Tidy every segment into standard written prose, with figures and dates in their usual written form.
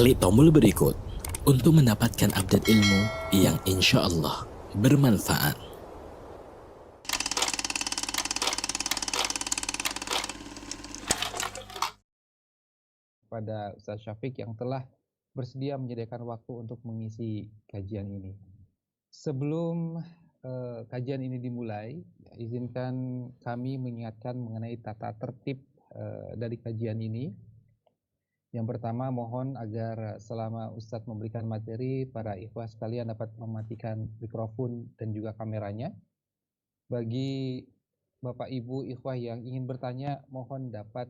Klik tombol berikut untuk mendapatkan update ilmu yang insya Allah bermanfaat. Pada Ustaz Syafiq yang telah bersedia menyediakan waktu untuk mengisi kajian ini. Sebelum kajian ini dimulai, izinkan kami mengingatkan mengenai tata tertib dari kajian ini. Yang pertama, mohon agar selama Ustadz memberikan materi, para ikhwah sekalian dapat mematikan mikrofon dan juga kameranya. Bagi Bapak Ibu ikhwah yang ingin bertanya, mohon dapat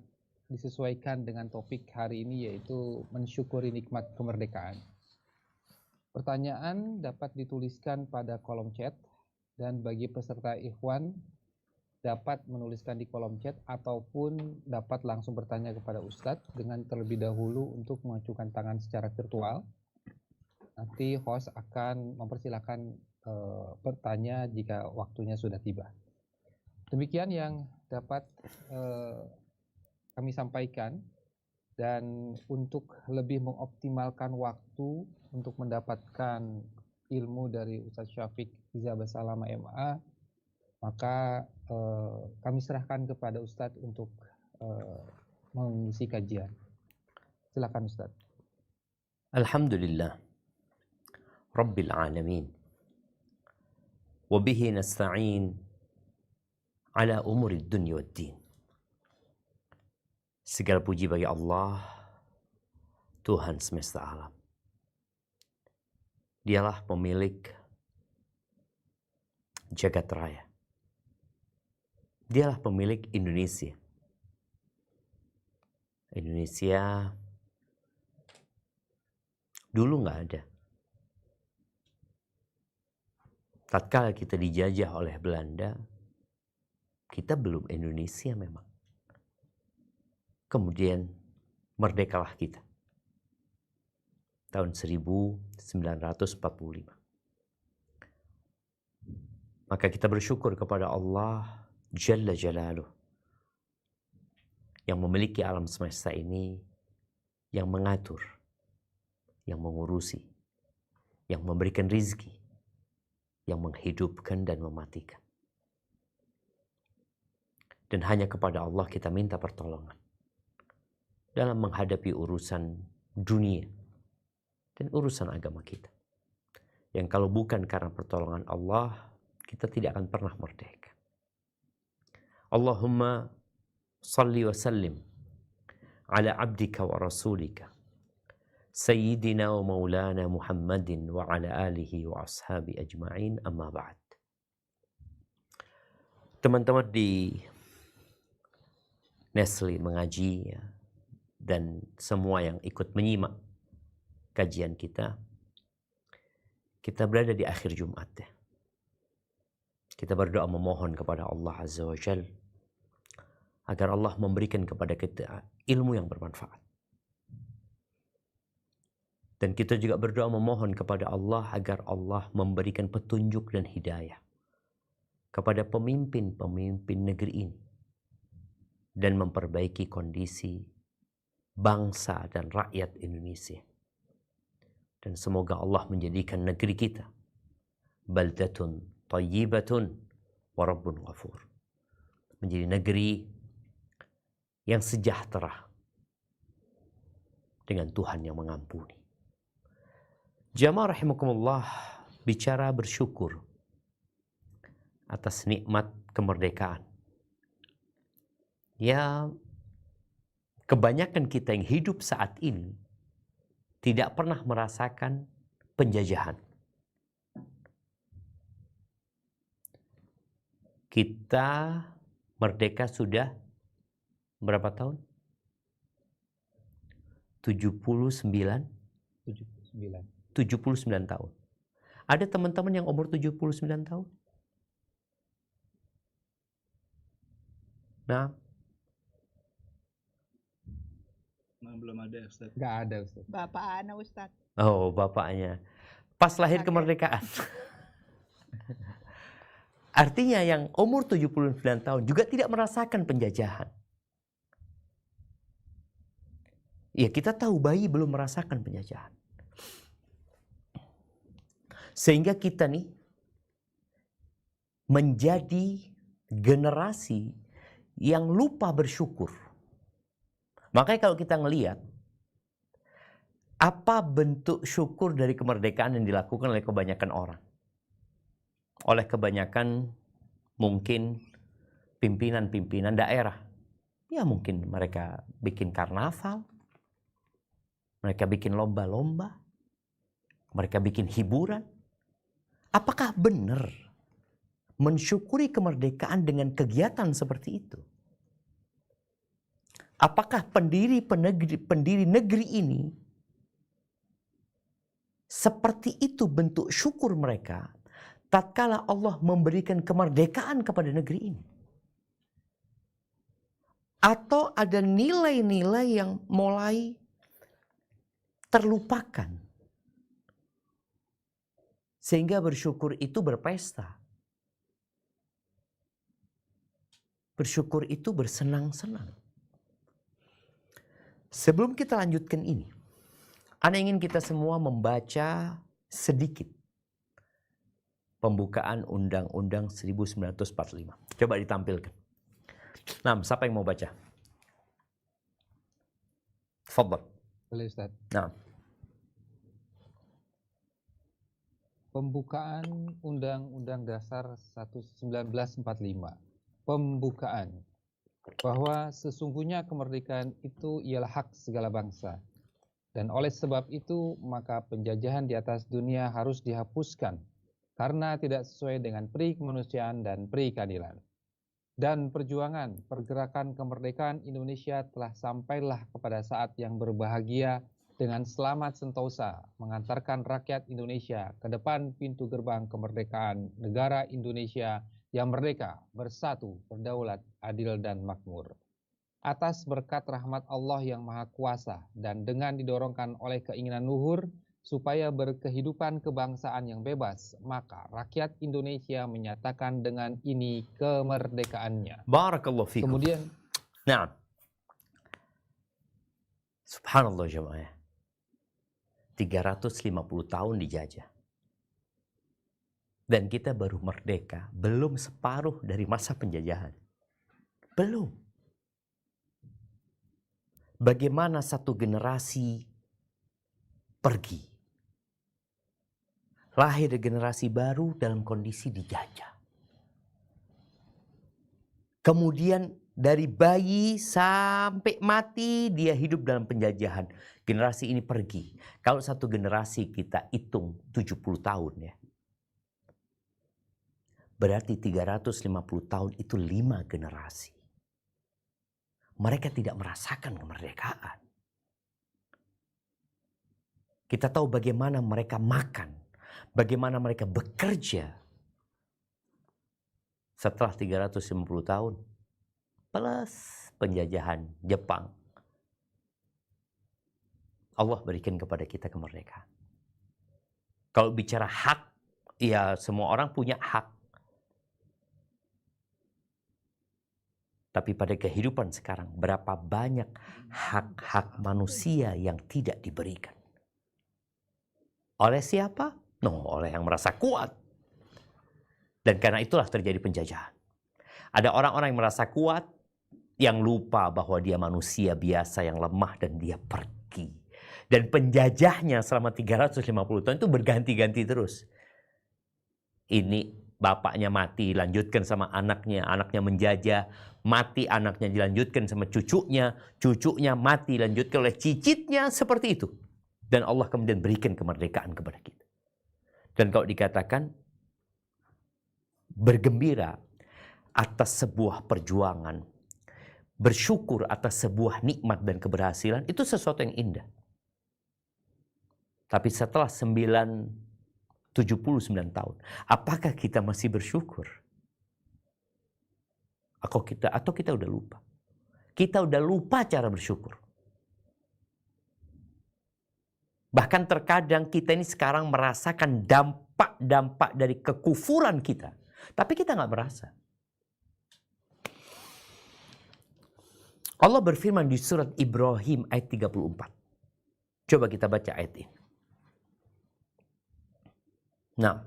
disesuaikan dengan topik hari ini, yaitu mensyukuri nikmat kemerdekaan. Pertanyaan dapat dituliskan pada kolom chat, dan bagi peserta ikhwan dapat menuliskan di kolom chat ataupun dapat langsung bertanya kepada Ustadz dengan terlebih dahulu untuk mengajukan tangan secara virtual. Nanti host akan mempersilahkan bertanya jika waktunya sudah tiba. Demikian yang dapat kami sampaikan, dan untuk lebih mengoptimalkan waktu untuk mendapatkan ilmu dari Ustadz Syafiq Riza Basalama MA, maka kami serahkan kepada Ustadz untuk mengisi kajian. Silakan Ustadz. Alhamdulillah Rabbil Alamin, wabihi nasta'in ala umuri dunya wad din. Segala puji bagi Allah, Tuhan semesta alam. Dialah pemilik jagat raya. Dialah pemilik Indonesia. Indonesia dulu nggak ada. Tatkala kita dijajah oleh Belanda, kita belum Indonesia memang. Kemudian merdekalah kita. Tahun 1945. Maka kita bersyukur kepada Allah Jalla Jalaluh yang memiliki alam semesta ini, yang mengatur, yang mengurusi, yang memberikan rizki, yang menghidupkan dan mematikan. Dan hanya kepada Allah kita minta pertolongan dalam menghadapi urusan dunia dan urusan agama kita. Yang kalau bukan karena pertolongan Allah, kita tidak akan pernah merdeka. Allahumma salli wa sallim ala abdika wa rasulika Sayyidina wa maulana Muhammadin wa ala alihi wa ashabi ajma'in, amma ba'd. Teman-teman di Nestle mengaji ya, dan semua yang ikut menyimak kajian kita berada di akhir Jumat ya. Kita berdoa memohon kepada Allah Azza wa Jalla agar Allah memberikan kepada kita ilmu yang bermanfaat. Dan kita juga berdoa memohon kepada Allah agar Allah memberikan petunjuk dan hidayah kepada pemimpin-pemimpin negeri ini dan memperbaiki kondisi bangsa dan rakyat Indonesia. Dan semoga Allah menjadikan negeri kita baldatun thayyibatun wa rabbun ghafur, menjadi negeri yang sejahtera dengan Tuhan yang mengampuni. Jamaah rahimakumullah, bicara bersyukur atas nikmat kemerdekaan. Ya, kebanyakan kita yang hidup saat ini tidak pernah merasakan penjajahan. Kita merdeka sudah berapa tahun? 79 tahun. Ada teman-teman yang umur 79 tahun? Nah, belum ada Ustaz. Nggak ada Ustaz. Bapak Ana Ustaz. oh bapaknya. Pas lahir kemerdekaan. Artinya yang umur 79 tahun juga tidak merasakan penjajahan. Ya kita tahu bayi belum merasakan penjajahan. Sehingga kita nih menjadi generasi yang lupa bersyukur. Makanya kalau kita ngelihat apa bentuk syukur dari kemerdekaan yang dilakukan oleh kebanyakan orang. Oleh kebanyakan mungkin pimpinan-pimpinan daerah. Ya mungkin mereka bikin karnaval. Mereka bikin lomba-lomba. Mereka bikin hiburan. Apakah benar mensyukuri kemerdekaan dengan kegiatan seperti itu? Apakah pendiri negeri ini seperti itu bentuk syukur mereka tatkala Allah memberikan kemerdekaan kepada negeri ini? Atau ada nilai-nilai yang mulai terlupakan? Sehingga bersyukur itu berpesta. Bersyukur itu bersenang-senang. Sebelum kita lanjutkan ini, Ana ingin kita semua membaca sedikit pembukaan Undang-Undang 1945. Coba ditampilkan. Nah, siapa yang mau baca? Tafadhal. Boleh Ustaz. Nah, Pembukaan Undang-Undang Dasar 1945. Pembukaan bahwa sesungguhnya kemerdekaan itu ialah hak segala bangsa. Dan oleh sebab itu, maka penjajahan di atas dunia harus dihapuskan karena tidak sesuai dengan peri kemanusiaan dan peri keadilan. Dan perjuangan pergerakan kemerdekaan Indonesia telah sampailah kepada saat yang berbahagia dengan selamat sentosa mengantarkan rakyat Indonesia ke depan pintu gerbang kemerdekaan negara Indonesia yang merdeka, bersatu, berdaulat, adil dan makmur. Atas berkat rahmat Allah yang Maha Kuasa dan dengan didorongkan oleh keinginan luhur supaya berkehidupan kebangsaan yang bebas, maka rakyat Indonesia menyatakan dengan ini kemerdekaannya. barakallahu fikum. Kemudian, Nah, subhanallah jemaah. 350 tahun dijajah. Dan kita baru merdeka, belum separuh dari masa penjajahan. Belum. Bagaimana satu generasi pergi. Lahir generasi baru dalam kondisi dijajah. Kemudian dari bayi sampai mati dia hidup dalam penjajahan. Generasi ini pergi. Kalau satu generasi kita hitung 70 tahun ya. Berarti 350 tahun itu 5 generasi. Mereka tidak merasakan kemerdekaan. Kita tahu bagaimana mereka makan. Bagaimana mereka bekerja. Setelah 350 tahun. Plus penjajahan Jepang. Allah berikan kepada kita kemerdekaan. Kalau bicara hak, ya semua orang punya hak. Tapi pada kehidupan sekarang, berapa banyak hak-hak manusia yang tidak diberikan? Oleh siapa? No, oleh yang merasa kuat. Dan karena itulah terjadi penjajahan. Ada orang-orang yang merasa kuat, yang lupa bahwa dia manusia biasa yang lemah dan dia pergi. Dan penjajahnya selama 350 tahun itu berganti-ganti terus. Ini bapaknya mati, lanjutkan sama anaknya, anaknya menjajah, mati anaknya dilanjutkan sama cucunya, cucunya mati, lanjutkan oleh cicitnya, seperti itu. Dan Allah kemudian berikan kemerdekaan kepada kita. Dan kalau dikatakan bergembira atas sebuah perjuangan, bersyukur atas sebuah nikmat dan keberhasilan, itu sesuatu yang indah. Tapi setelah 79 tahun, apakah kita masih bersyukur? Atau kita udah lupa? Kita udah lupa cara bersyukur. Bahkan terkadang kita ini sekarang merasakan dampak-dampak dari kekufuran kita. Tapi kita nggak merasa. Allah berfirman di surat Ibrahim ayat 34. Coba kita baca ayat ini. Nah,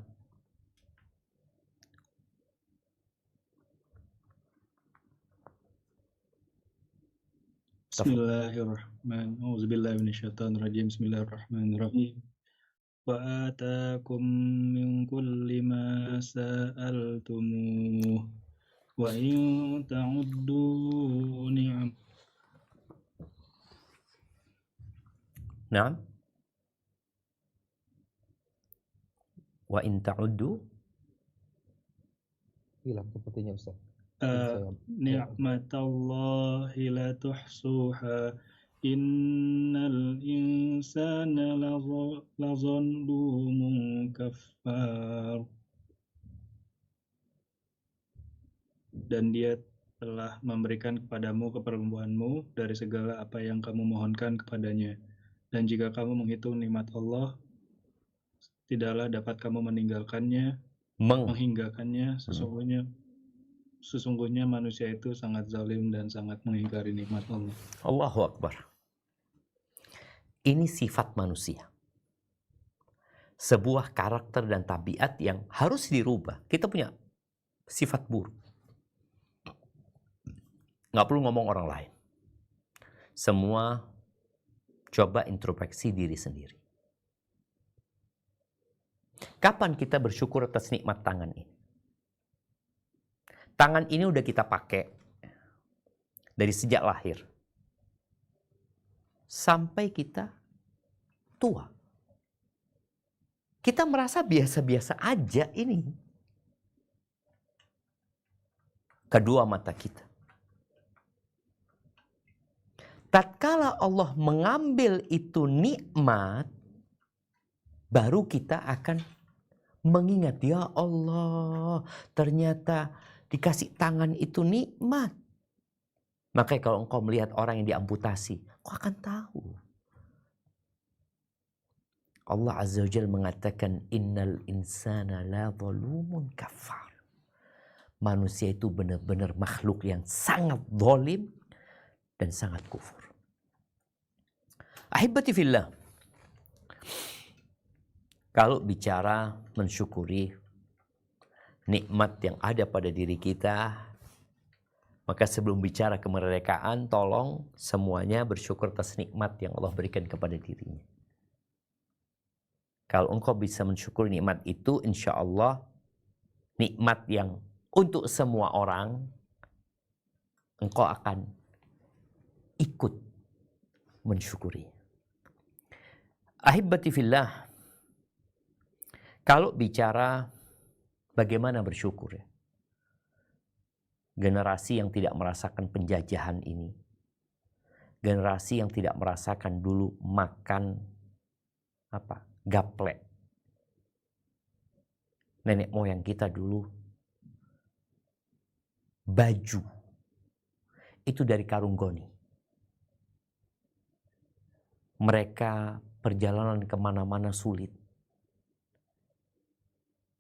Bismillahirrahmanirrahim. Auzubillahi minasyaitonirrajim. Bismillahirrahmanirrahim. Wa atakum min kulli ma sa'altumuh. Wa in ta'uddu ni'am. nah. Wa in ta'uddu Hilang sepertinya Ustaz. Ni'matallahi la tuhsuha. Innal insana lazalumun kafar. Dan dia telah memberikan kepadamu keperluanmu dari segala apa yang kamu mohonkan kepadanya. Dan jika kamu menghitung nikmat Allah, tidaklah dapat kamu meninggalkannya, menghinggakannya. Sesungguhnya manusia itu sangat zalim dan sangat mengingkari nikmat Allah. Allahu Akbar. Ini sifat manusia. Sebuah karakter dan tabiat yang harus dirubah. Kita punya sifat buruk. Nggak perlu ngomong orang lain. Semua coba introspeksi diri sendiri. Kapan kita bersyukur atas nikmat tangan ini? Tangan ini udah kita pakai dari sejak lahir. Sampai kita tua. Kita merasa biasa-biasa aja ini. Kedua mata kita. Tatkala Allah mengambil itu nikmat, baru kita akan mengingat, ya Allah, ternyata dikasih tangan itu nikmat. Makanya kalau engkau melihat orang yang diamputasi, kau akan tahu. Allah Azza wa Jalla mengatakan, innal insana la zalumun kafar. Manusia itu benar-benar makhluk yang sangat zalim dan sangat kufur. Ahibati fillah. Kalau bicara mensyukuri nikmat yang ada pada diri kita, maka sebelum bicara kemerdekaan, tolong semuanya bersyukur atas nikmat yang Allah berikan kepada dirinya. Kalau engkau bisa mensyukuri nikmat itu, insya Allah nikmat yang untuk semua orang, engkau akan ikut mensyukuri. Ahibati fillah. Kalau bicara bagaimana bersyukur ya. Generasi yang tidak merasakan penjajahan ini. Generasi yang tidak merasakan dulu makan gaplek. Nenek moyang kita dulu baju itu dari karung goni. Mereka perjalanan kemana-mana sulit.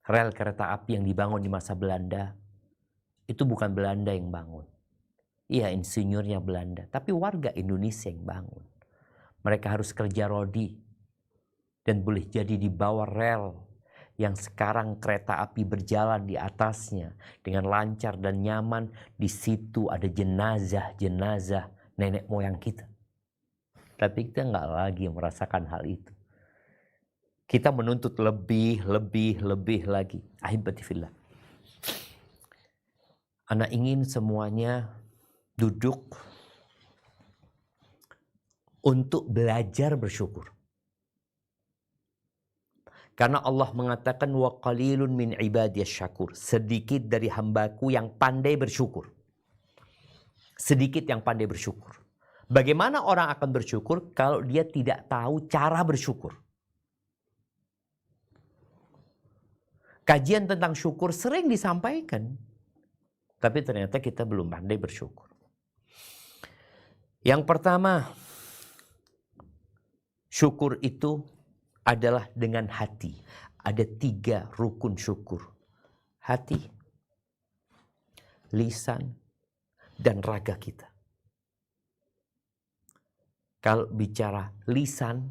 Rel kereta api yang dibangun di masa Belanda, itu bukan Belanda yang bangun. Iya, insinyurnya Belanda, tapi warga Indonesia yang bangun. Mereka harus kerja rodi dan boleh jadi di bawah rel yang sekarang kereta api berjalan di atasnya dengan lancar dan nyaman. Di situ ada jenazah nenek moyang kita. Tapi kita nggak lagi merasakan hal itu. Kita menuntut lebih lagi. Ahibati fillah. Anak ingin semuanya duduk untuk belajar bersyukur. Karena Allah mengatakan wa qalilun min ibadiyas syakur. Sedikit dari hambaku yang pandai bersyukur. Sedikit yang pandai bersyukur. Bagaimana orang akan bersyukur kalau dia tidak tahu cara bersyukur? Kajian tentang syukur sering disampaikan. Tapi ternyata kita belum pandai bersyukur. Yang pertama, syukur itu adalah dengan hati. Ada 3 rukun syukur. Hati, lisan, dan raga kita. Kalau bicara lisan,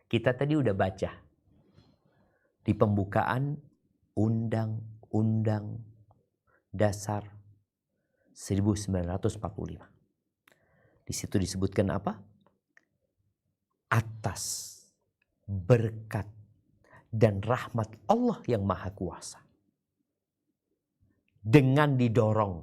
kita tadi udah baca di pembukaan Undang-Undang Dasar 1945. Di situ disebutkan apa? Atas berkat dan rahmat Allah yang Maha Kuasa. Dengan didorong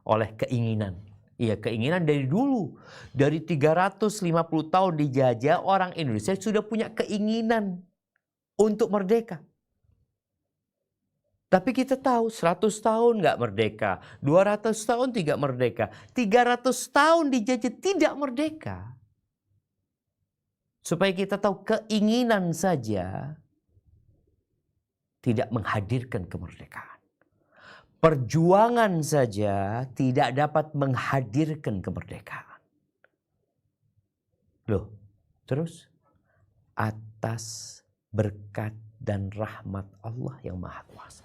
oleh keinginan. Iya, keinginan dari dulu. Dari 350 tahun dijajah, orang Indonesia sudah punya keinginan untuk merdeka. Tapi kita tahu 100 tahun nggak merdeka, 200 tahun tidak merdeka, 300 tahun dijajah tidak merdeka. Supaya kita tahu keinginan saja tidak menghadirkan kemerdekaan. Perjuangan saja tidak dapat menghadirkan kemerdekaan. Loh, terus atas berkat dan rahmat Allah yang Maha Kuasa.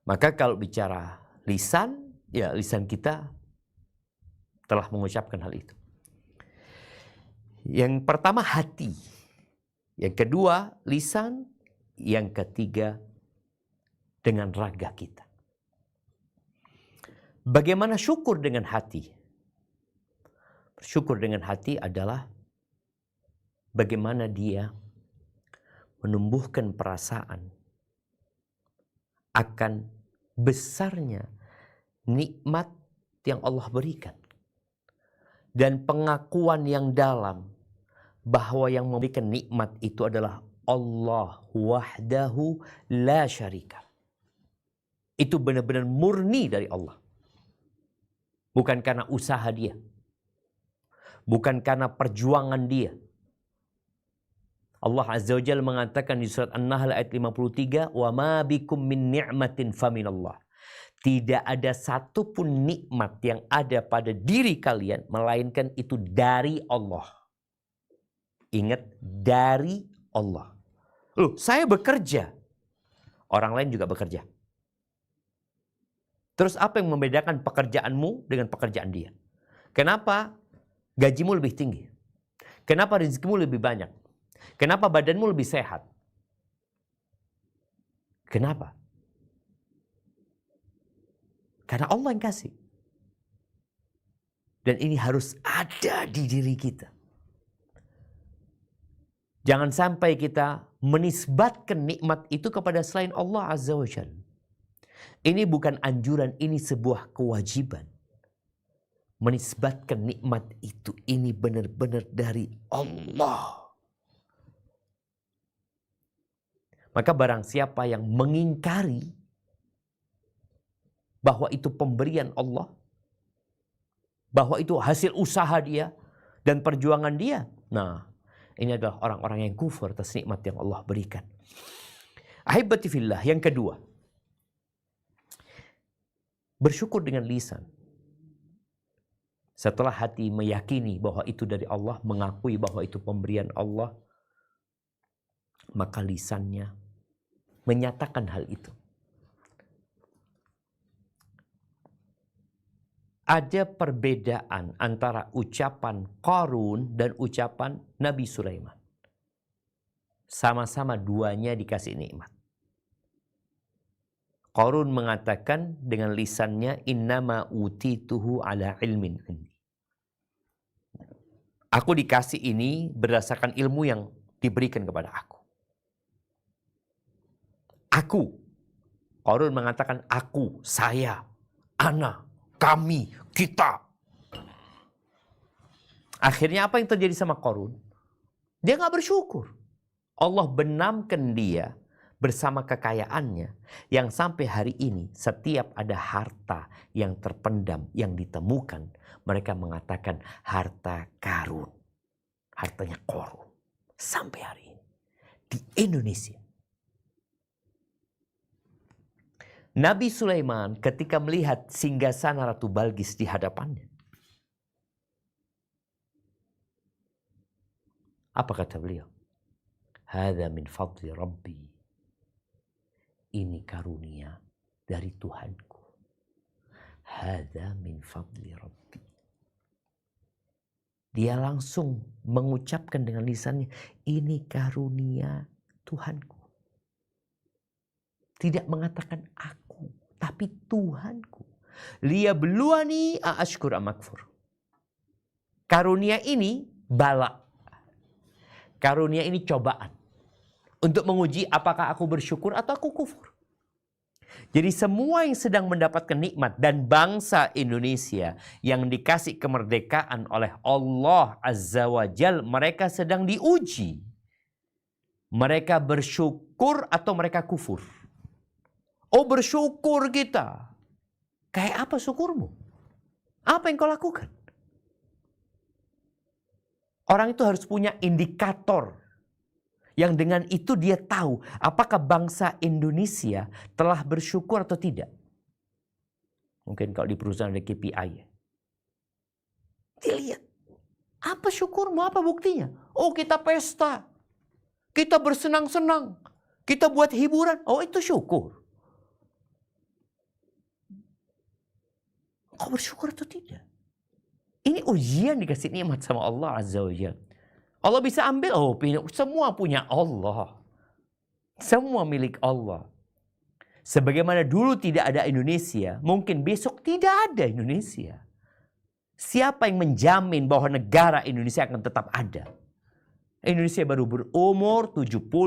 Maka kalau bicara lisan, ya lisan kita telah mengucapkan hal itu. Yang pertama hati, yang kedua lisan, yang ketiga dengan raga kita. Bagaimana syukur dengan hati? Bersyukur dengan hati adalah bagaimana dia menumbuhkan perasaan akan besarnya nikmat yang Allah berikan. Dan pengakuan yang dalam bahwa yang memberikan nikmat itu adalah Allah wahdahu la syarika. Itu benar-benar murni dari Allah. Bukan karena usaha dia. Bukan karena perjuangan dia. Allah Azza wa Jalla mengatakan di surat An-Nahl ayat 53, "Wa ma bikum min ni'matin faminallah." Tidak ada satupun nikmat yang ada pada diri kalian melainkan itu dari Allah. Ingat, dari Allah. Loh, saya bekerja. Orang lain juga bekerja. Terus apa yang membedakan pekerjaanmu dengan pekerjaan dia? Kenapa gajimu lebih tinggi? Kenapa rezekimu lebih banyak? Kenapa badanmu lebih sehat? Kenapa? Karena Allah yang kasih. Dan ini harus ada di diri kita. Jangan sampai kita menisbatkan nikmat itu kepada selain Allah Azza wa Jalla. Ini bukan anjuran, ini sebuah kewajiban. Menisbatkan nikmat itu, ini benar-benar dari Allah. Maka barang siapa yang mengingkari bahwa itu pemberian Allah, bahwa itu hasil usaha dia dan perjuangan dia, nah ini adalah orang-orang yang kufur atas nikmat yang Allah berikan. Ahibati fillah, yang kedua, bersyukur dengan lisan. Setelah hati meyakini bahwa itu dari Allah, mengakui bahwa itu pemberian Allah, maka lisannya menyatakan hal itu. Ada perbedaan antara ucapan Qarun dan ucapan Nabi Sulaiman. Sama-sama duanya dikasih nikmat. Qarun mengatakan dengan lisannya, innama utituhu ala ilmin indi. Aku dikasih ini berdasarkan ilmu yang diberikan kepada aku. Aku. Qarun mengatakan aku, saya, ana, kami, kita. Akhirnya apa yang terjadi sama Qarun? Dia gak bersyukur. Allah benamkan dia bersama kekayaannya yang sampai hari ini setiap ada harta yang terpendam, yang ditemukan, mereka mengatakan harta karun. Hartanya Qarun. Sampai hari ini. Di Indonesia. Nabi Sulaiman ketika melihat singgasana Ratu Balqis di hadapannya, apa kata beliau? Hadza min fadli Rabbi. Ini karunia dari Tuhanku. Hadza min fadli Rabbi. Dia langsung mengucapkan dengan lisannya, ini karunia Tuhanku. Tidak mengatakan aku, tapi Tuhanku. Liya beluani aashkur amakfur. Karunia ini bala. Karunia ini cobaan. Untuk menguji apakah aku bersyukur atau aku kufur. Jadi semua yang sedang mendapatkan nikmat dan bangsa Indonesia yang dikasih kemerdekaan oleh Allah Azza wa Jal, mereka sedang diuji. Mereka bersyukur atau mereka kufur. Oh, bersyukur kita. Kayak apa syukurmu? Apa yang kau lakukan? Orang itu harus punya indikator. Yang dengan itu dia tahu apakah bangsa Indonesia telah bersyukur atau tidak. Mungkin kalau di perusahaan ada KPI. Dilihat. Apa syukurmu? Apa buktinya? Oh, kita pesta. Kita bersenang-senang. Kita buat hiburan. Oh, itu syukur. Kau bersyukur atau tidak? Ini ujian dikasih nikmat sama Allah Azza wa Jalla. Allah bisa ambil, oh semua punya Allah. Semua milik Allah. Sebagaimana dulu tidak ada Indonesia, mungkin besok tidak ada Indonesia. Siapa yang menjamin bahwa negara Indonesia akan tetap ada? Indonesia baru berumur 79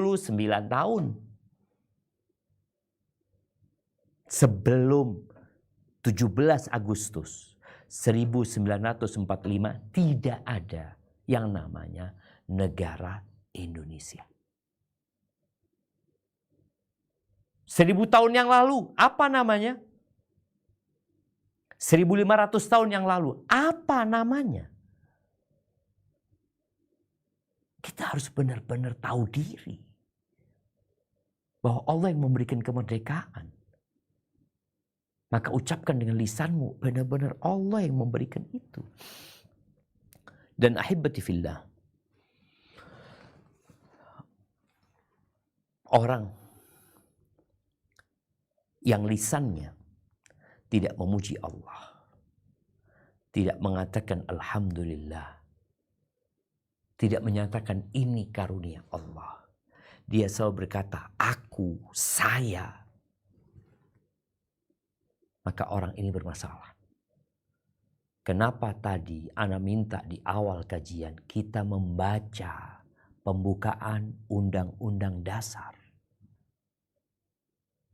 tahun. Sebelum 17 Agustus 1945 tidak ada yang namanya negara Indonesia. 1000 tahun yang lalu, apa namanya? 1500 tahun yang lalu, apa namanya? Kita harus benar-benar tahu diri. Bahwa Allah yang memberikan kemerdekaan. Maka ucapkan dengan lisanmu, benar-benar Allah yang memberikan itu. Dan ahibati fillah. Orang yang lisannya tidak memuji Allah, tidak mengatakan alhamdulillah, tidak menyatakan ini karunia Allah. Dia selalu berkata aku, saya. Maka orang ini bermasalah. Kenapa tadi Ana minta di awal kajian kita membaca pembukaan Undang-Undang Dasar.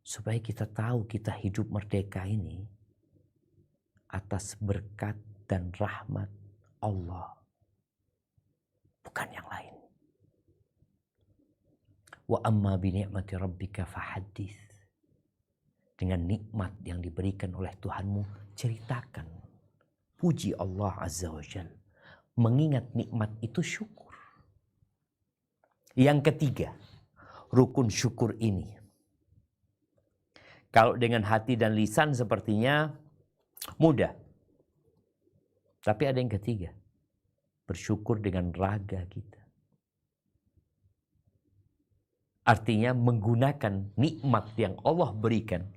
Supaya kita tahu kita hidup merdeka ini atas berkat dan rahmat Allah. Bukan yang lain. Wa amma bi ni'mati rabbika fahaddits. Dengan nikmat yang diberikan oleh Tuhanmu, ceritakan. Puji Allah Azza wa Jalla. Mengingat nikmat itu syukur. Yang ketiga, rukun syukur ini. Kalau dengan hati dan lisan sepertinya mudah. Tapi ada yang ketiga. Bersyukur dengan raga kita. Artinya menggunakan nikmat yang Allah berikan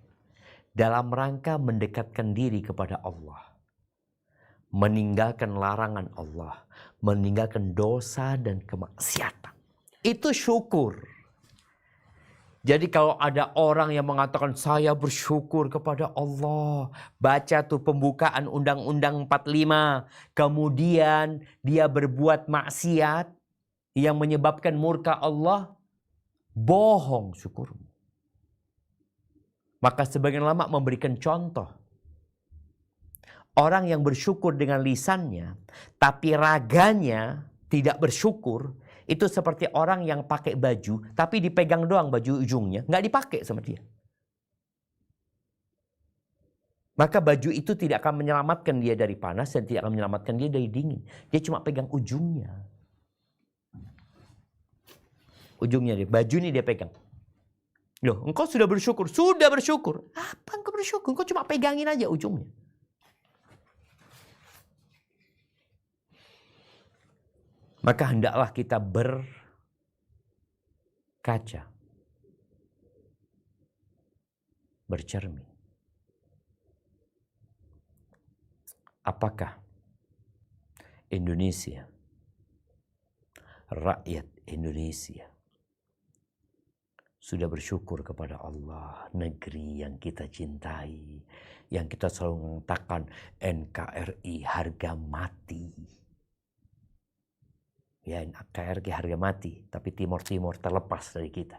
dalam rangka mendekatkan diri kepada Allah. Meninggalkan larangan Allah. Meninggalkan dosa dan kemaksiatan. Itu syukur. Jadi kalau ada orang yang mengatakan saya bersyukur kepada Allah. Baca tuh pembukaan Undang-Undang 45. Kemudian dia berbuat maksiat yang menyebabkan murka Allah. Bohong syukurmu. Maka sebagian ulama memberikan contoh. Orang yang bersyukur dengan lisannya. Tapi raganya tidak bersyukur. Itu seperti orang yang pakai baju, tapi dipegang doang baju ujungnya, nggak dipakai sama dia. Maka baju itu tidak akan menyelamatkan dia dari panas dan tidak akan menyelamatkan dia dari dingin. Dia cuma pegang ujungnya. Ujungnya dia, baju ini dia pegang. Loh, engkau sudah bersyukur? Sudah bersyukur. Apa engkau bersyukur? Engkau cuma pegangin aja ujungnya. Maka hendaklah kita berkaca, bercermin. Apakah Indonesia, rakyat Indonesia sudah bersyukur kepada Allah, negeri yang kita cintai, yang kita selalu mengatakan NKRI harga mati. Ya, NKRI harga mati, tapi Timur terlepas dari kita.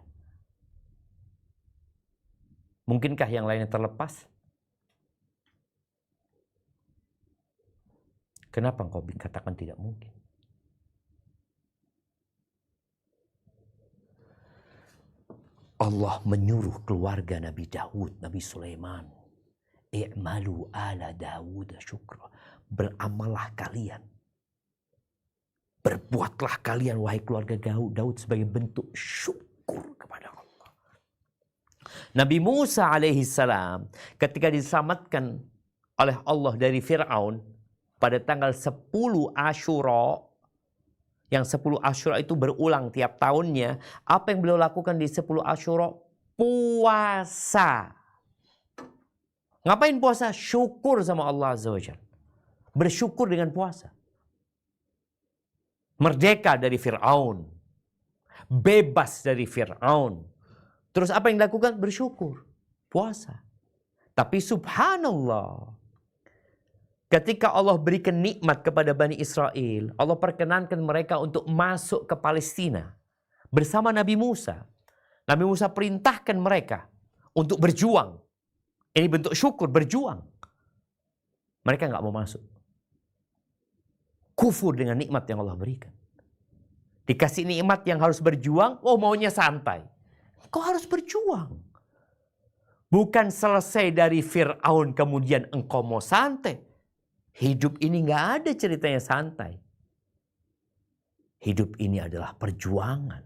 Mungkinkah yang lainnya terlepas? Kenapa engkau katakan tidak mungkin? Allah menyuruh keluarga Nabi Daud, Nabi Sulaiman. I'malu ala Dawud syukra. Beramallah kalian. Berbuatlah kalian wahai keluarga Daud sebagai bentuk syukur kepada Allah. Nabi Musa alaihissalam ketika diselamatkan oleh Allah dari Fir'aun pada tanggal 10 Asyura, yang 10 Asyura itu berulang tiap tahunnya, apa yang beliau lakukan di 10 Asyura? Puasa. Ngapain puasa? Syukur sama Allah Azza wa Jalla. Bersyukur dengan puasa. Merdeka dari Fir'aun. Bebas dari Fir'aun. Terus apa yang dilakukan? Bersyukur. Puasa. Tapi subhanallah, ketika Allah berikan nikmat kepada Bani Israel, Allah perkenankan mereka untuk masuk ke Palestina bersama Nabi Musa. Nabi Musa perintahkan mereka untuk berjuang. Ini bentuk syukur, berjuang. Mereka nggak mau masuk. Kufur dengan nikmat yang Allah berikan. Dikasih nikmat yang harus berjuang, oh maunya santai. Kau harus berjuang. Bukan selesai dari Fir'aun kemudian engkau mau santai. Hidup ini nggak ada ceritanya santai. Hidup ini adalah perjuangan.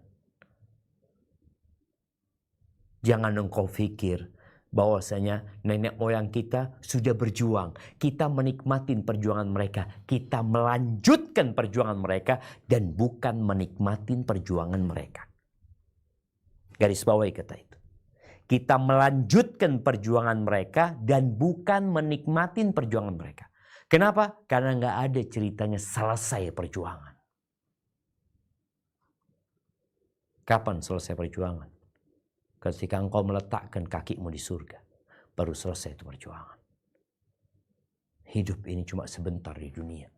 Jangan engkau pikir bahwasanya nenek moyang kita sudah berjuang. Kita menikmatin perjuangan mereka. Kita melanjutkan perjuangan mereka dan bukan menikmatin perjuangan mereka. Garis bawahi kata itu. Kita melanjutkan perjuangan mereka dan bukan menikmatin perjuangan mereka. Kenapa? Karena nggak ada ceritanya selesai perjuangan. Kapan selesai perjuangan? Ketika engkau meletakkan kakimu di surga, baru selesai itu perjuangan. Hidup ini cuma sebentar di dunia.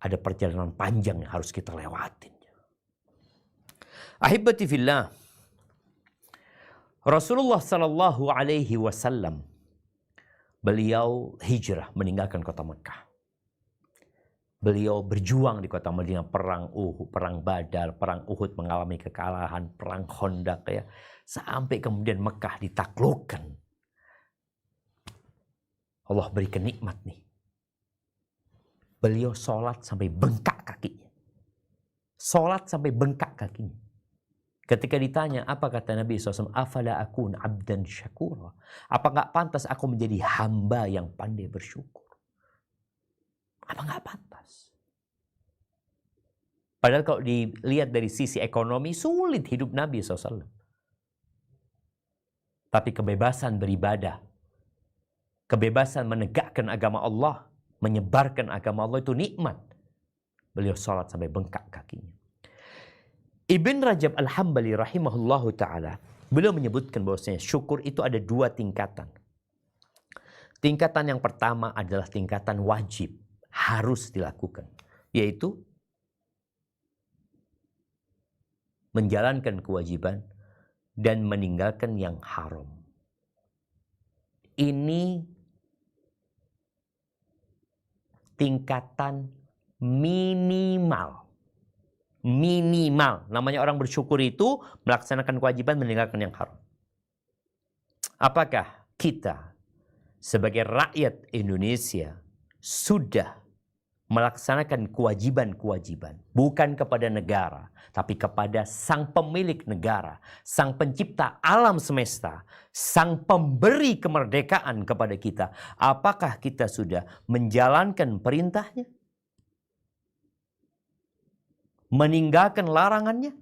Ada perjalanan panjang yang harus kita lewatin. Ahibati fillah, Rasulullah Sallallahu Alaihi Wasallam, beliau hijrah meninggalkan kota Mekah. Beliau berjuang di kota Madinah, perang Uhud, perang Badar, perang Uhud mengalami kekalahan, perang Khandaq ya. Sampai kemudian Mekah ditaklukkan. Allah berikan nikmat nih. Beliau sholat sampai bengkak kakinya. Sholat sampai bengkak kakinya. Ketika ditanya, apa kata Nabi SAW? Afala akun abdan syakura. Apa gak pantas aku menjadi hamba yang pandai bersyukur? Apa gak pantas? Padahal kalau dilihat dari sisi ekonomi, sulit hidup Nabi SAW. Tapi kebebasan beribadah, kebebasan menegakkan agama Allah, menyebarkan agama Allah itu nikmat. Beliau sholat sampai bengkak kakinya. Ibn Rajab Al-Hambali rahimahullahu ta'ala, beliau menyebutkan bahwasanya syukur itu ada 2 tingkatan. Tingkatan yang pertama adalah tingkatan wajib, harus dilakukan, yaitu menjalankan kewajiban dan meninggalkan yang haram. Ini tingkatan minimal. Minimal. Namanya orang bersyukur itu melaksanakan kewajiban, meninggalkan yang haram. Apakah kita sebagai rakyat Indonesia sudah melaksanakan kewajiban-kewajiban, bukan kepada negara, tapi kepada sang pemilik negara, sang pencipta alam semesta, sang pemberi kemerdekaan kepada kita? Apakah kita sudah menjalankan perintahnya? Meninggalkan larangannya?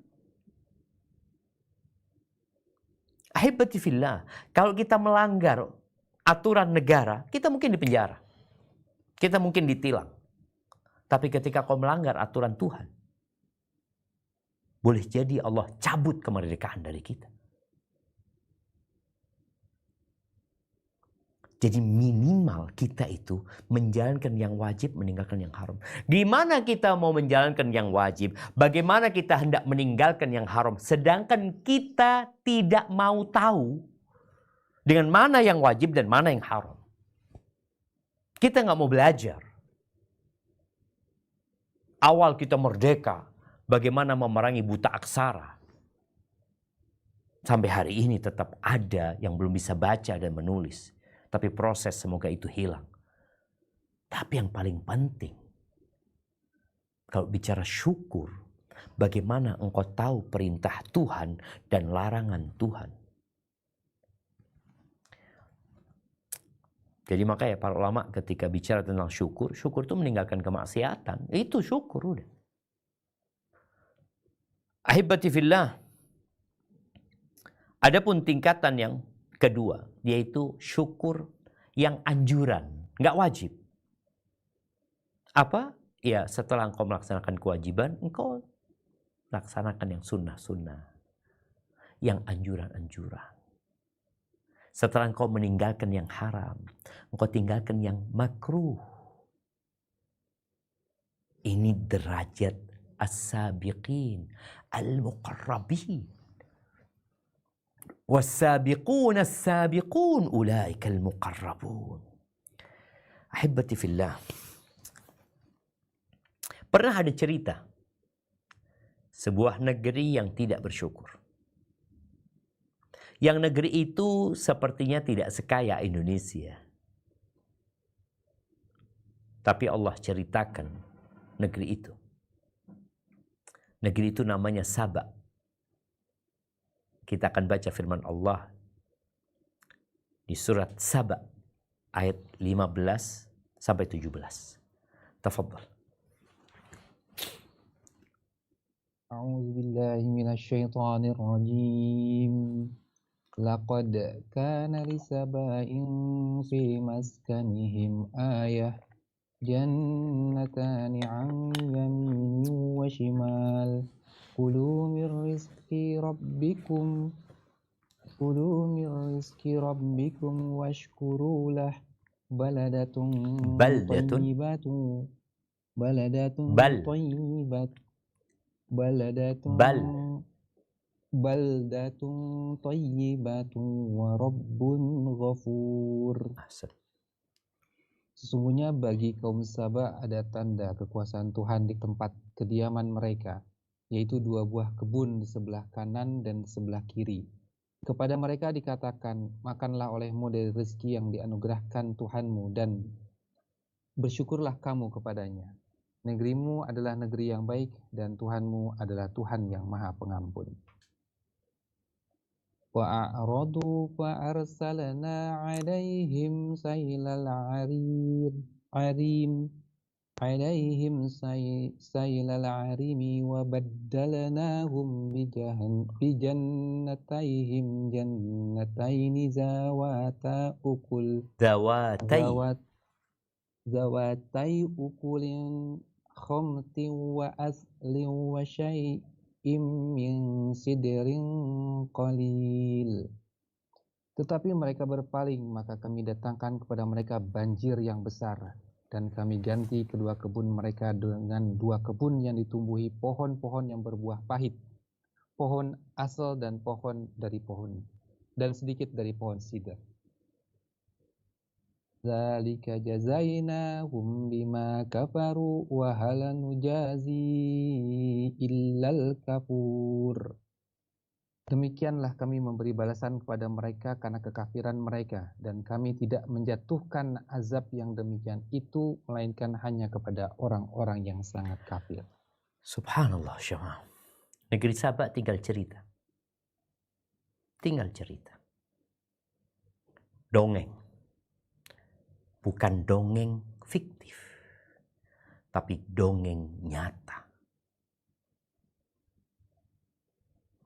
Ahibati fillah, kalau kita melanggar aturan negara, kita mungkin dipenjara. Kita mungkin ditilang. Tapi ketika kau melanggar aturan Tuhan, boleh jadi Allah cabut kemerdekaan dari kita. Jadi minimal kita itu menjalankan yang wajib, meninggalkan yang haram. Gimana kita mau menjalankan yang wajib? Bagaimana kita hendak meninggalkan yang haram? Sedangkan kita tidak mau tahu dengan mana yang wajib dan mana yang haram. Kita nggak mau belajar. Awal kita merdeka, bagaimana memerangi buta aksara. Sampai hari ini tetap ada yang belum bisa baca dan menulis. Tapi proses semoga itu hilang. Tapi yang paling penting, kalau bicara syukur, bagaimana engkau tahu perintah Tuhan dan larangan Tuhan. Jadi makanya para ulama ketika bicara tentang syukur, syukur itu meninggalkan kemaksiatan. Itu syukur udah. Ahibati fillah. Adapun tingkatan yang kedua, yaitu syukur yang anjuran, nggak wajib. Apa? Ya setelah engkau melaksanakan kewajiban, engkau laksanakan yang sunnah-sunnah, yang anjuran-anjuran. Setelah engkau meninggalkan yang haram, engkau tinggalkan yang makruh. Ini derajat as-sabiqin, al-muqarrabin. والسابقون السابقون أولئك المقربون. أحبتي في الله. Pernah ada cerita sebuah negeri yang tidak bersyukur. Yang negeri itu sepertinya tidak sekaya Indonesia. Tapi Allah ceritakan negeri itu. Negeri itu namanya Sabah. Kita akan baca firman Allah di surat Sabah ayat 15 sampai 17. Tafadhal. A'udzu billahi minasyaitonir rajim. Laqad kana li saba'in fi maskanihim ayah jannatani 'an yamin wa shimal. Kulu min rizki rabbikum washkuru lah baladatun tayyibatun wa rabbun ghafur. Sesungguhnya bagi kaum Sabah ada tanda kekuasaan Tuhan di tempat kediaman mereka, yaitu 2 buah kebun di sebelah kanan dan sebelah kiri. Kepada mereka dikatakan, makanlah olehmu dari rezeki yang dianugerahkan Tuhanmu dan bersyukurlah kamu kepadanya. Negerimu adalah negeri yang baik dan Tuhanmu adalah Tuhan yang Maha Pengampun. Wa'aradu fa'arsalna 'alaihim sailal 'arim عليهم سيل العرم وبدلناهم بجنتيهم جنتين ذواتي أكل خمط وأثل وشيء من سدر قليل. Tetapi mereka berpaling, maka kami datangkan kepada mereka banjir yang besar. Dan kami ganti kedua kebun mereka dengan 2 kebun yang ditumbuhi pohon-pohon yang berbuah pahit, pohon asal dan pohon dari pohon, dan sedikit dari pohon sidar. Dzalika jazainahum bima kafaru wa hal nujazi illal kafur. Demikianlah kami memberi balasan kepada mereka karena kekafiran mereka, dan kami tidak menjatuhkan azab yang demikian itu melainkan hanya kepada orang-orang yang sangat kafir. Subhanallah syamah. Negeri Sabah tinggal cerita. Tinggal cerita. Dongeng. Bukan dongeng fiktif, tapi dongeng nyata.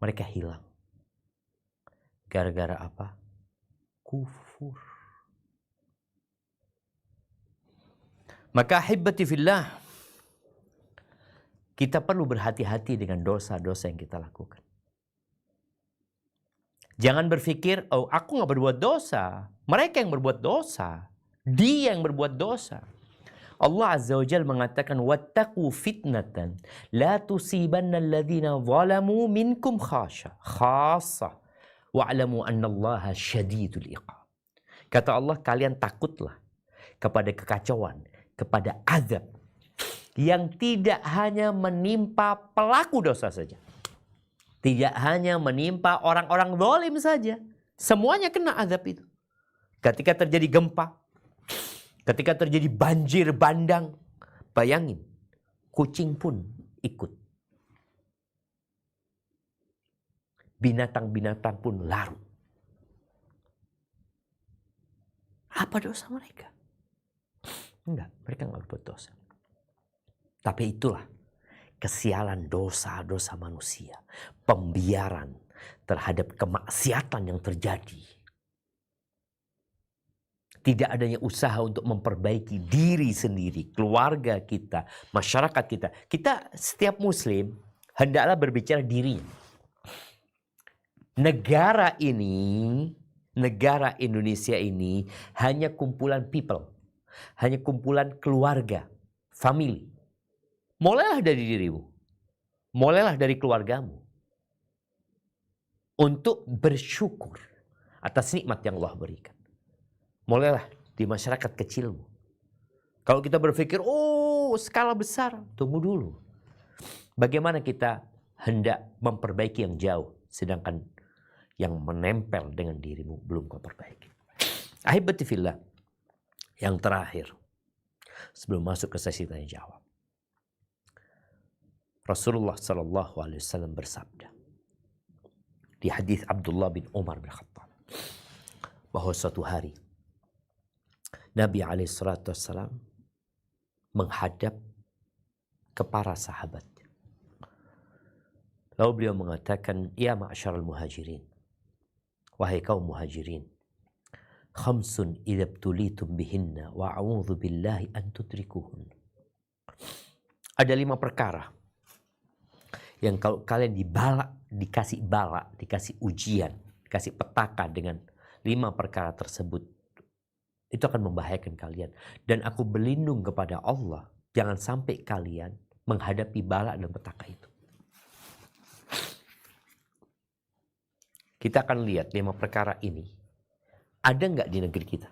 Mereka hilang. Gara-gara apa? Kufur. Maka ahibati fillah, Kita perlu berhati-hati dengan dosa-dosa yang kita lakukan. Jangan berpikir, oh aku nggak berbuat dosa. Mereka yang berbuat dosa. Dia yang berbuat dosa. Allah Azza wa Jalla mengatakan, wattaqu fitnatan la tusibanna alladhina zalamu minkum khassa wa'lamu annallaha syadidul iqab. Kata Allah, kalian takutlah kepada kekacauan, kepada azab yang tidak hanya menimpa pelaku dosa saja. Tidak hanya menimpa orang-orang zalim saja. Semuanya kena azab itu. Ketika terjadi gempa, ketika terjadi banjir bandang, bayangin, kucing pun ikut. Binatang-binatang pun larut. Apa dosa mereka? Enggak, mereka enggak berbuat dosa. Tapi itulah kesialan dosa-dosa manusia. Pembiaran terhadap kemaksiatan yang terjadi. Tidak adanya usaha untuk memperbaiki diri sendiri, keluarga kita, masyarakat kita. Kita setiap muslim hendaklah berbicara dirinya. Negara Indonesia ini hanya kumpulan people. Hanya kumpulan keluarga, family. Mulailah dari dirimu. Mulailah dari keluargamu. Untuk bersyukur atas nikmat yang Allah berikan. Mulailah di masyarakat kecilmu. Kalau kita berpikir, oh skala besar, tunggu dulu. Bagaimana kita hendak memperbaiki yang jauh, sedangkan yang menempel dengan dirimu belum kau perbaiki. Ahibati fillah, yang terakhir, sebelum masuk ke sesi tanya jawab. Rasulullah SAW bersabda di hadis Abdullah bin Umar bin Khattab bahwa suatu hari Nabi SAW menghadap ke para sahabatnya. Lalu beliau mengatakan, ya ma'asyaral muhajirin, wahai kaum muhajirin, khamsun idza btulitum bihinna wa a'udzu billahi an tudrikuhun. Ada 5 perkara yang kalau kalian dikasih ujian, dikasih petaka dengan 5 perkara tersebut, itu akan membahayakan kalian. Dan aku berlindung kepada Allah, jangan sampai kalian menghadapi bala dan petaka itu. Kita akan lihat 5 perkara ini ada nggak di negeri kita.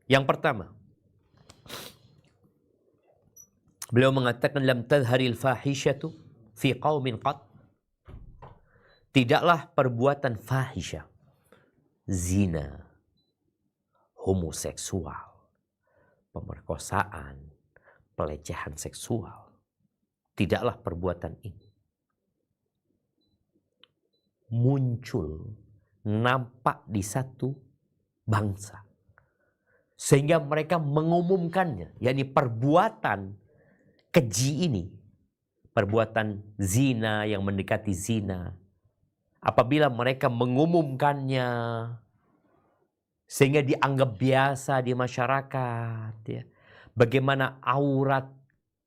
Yang pertama, beliau mengatakan lam tadharil fahishatu fi qaumin qat. Tidaklah perbuatan fahisyah, zina, homoseksual, pemerkosaan, pelecehan seksual. Tidaklah perbuatan ini muncul, nampak di satu bangsa. Sehingga mereka mengumumkannya, yakni perbuatan keji ini, perbuatan zina yang mendekati zina. Apabila mereka mengumumkannya, sehingga dianggap biasa di masyarakat, ya. Bagaimana aurat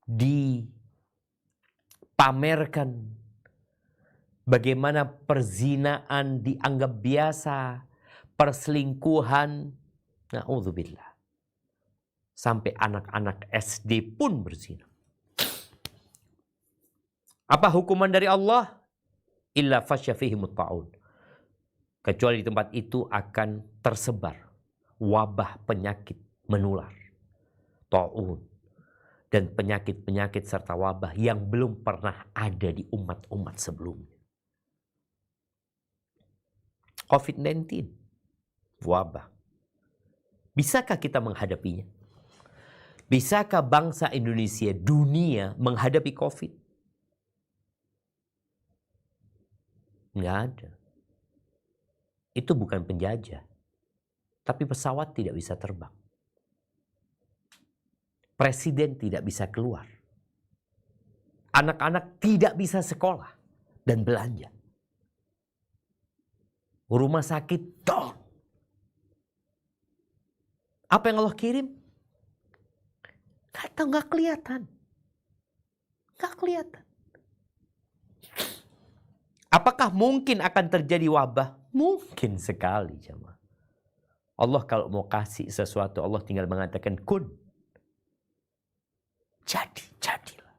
dipamerkan, bagaimana perzinaan dianggap biasa, perselingkuhan, na'udzubillah. Sampai anak-anak SD pun berzina. Apa hukuman dari Allah? Illa fasya fihimut ta'un. Kecuali di tempat itu akan tersebar wabah penyakit menular, ta'un, dan penyakit-penyakit serta wabah yang belum pernah ada di umat-umat sebelumnya. COVID-19, wabah. Bisakah kita menghadapinya? Bisakah bangsa Indonesia, dunia menghadapi COVID? Nggak ada. Itu bukan penjajah. Tapi pesawat tidak bisa terbang. Presiden tidak bisa keluar. Anak-anak tidak bisa sekolah dan belanja. Rumah sakit down. Apa yang Allah kirim? Nggak kelihatan. Nggak kelihatan. Apakah mungkin akan terjadi wabah? Mungkin sekali, jemaah. Allah kalau mau kasih sesuatu, Allah tinggal mengatakan kun. Jadilah.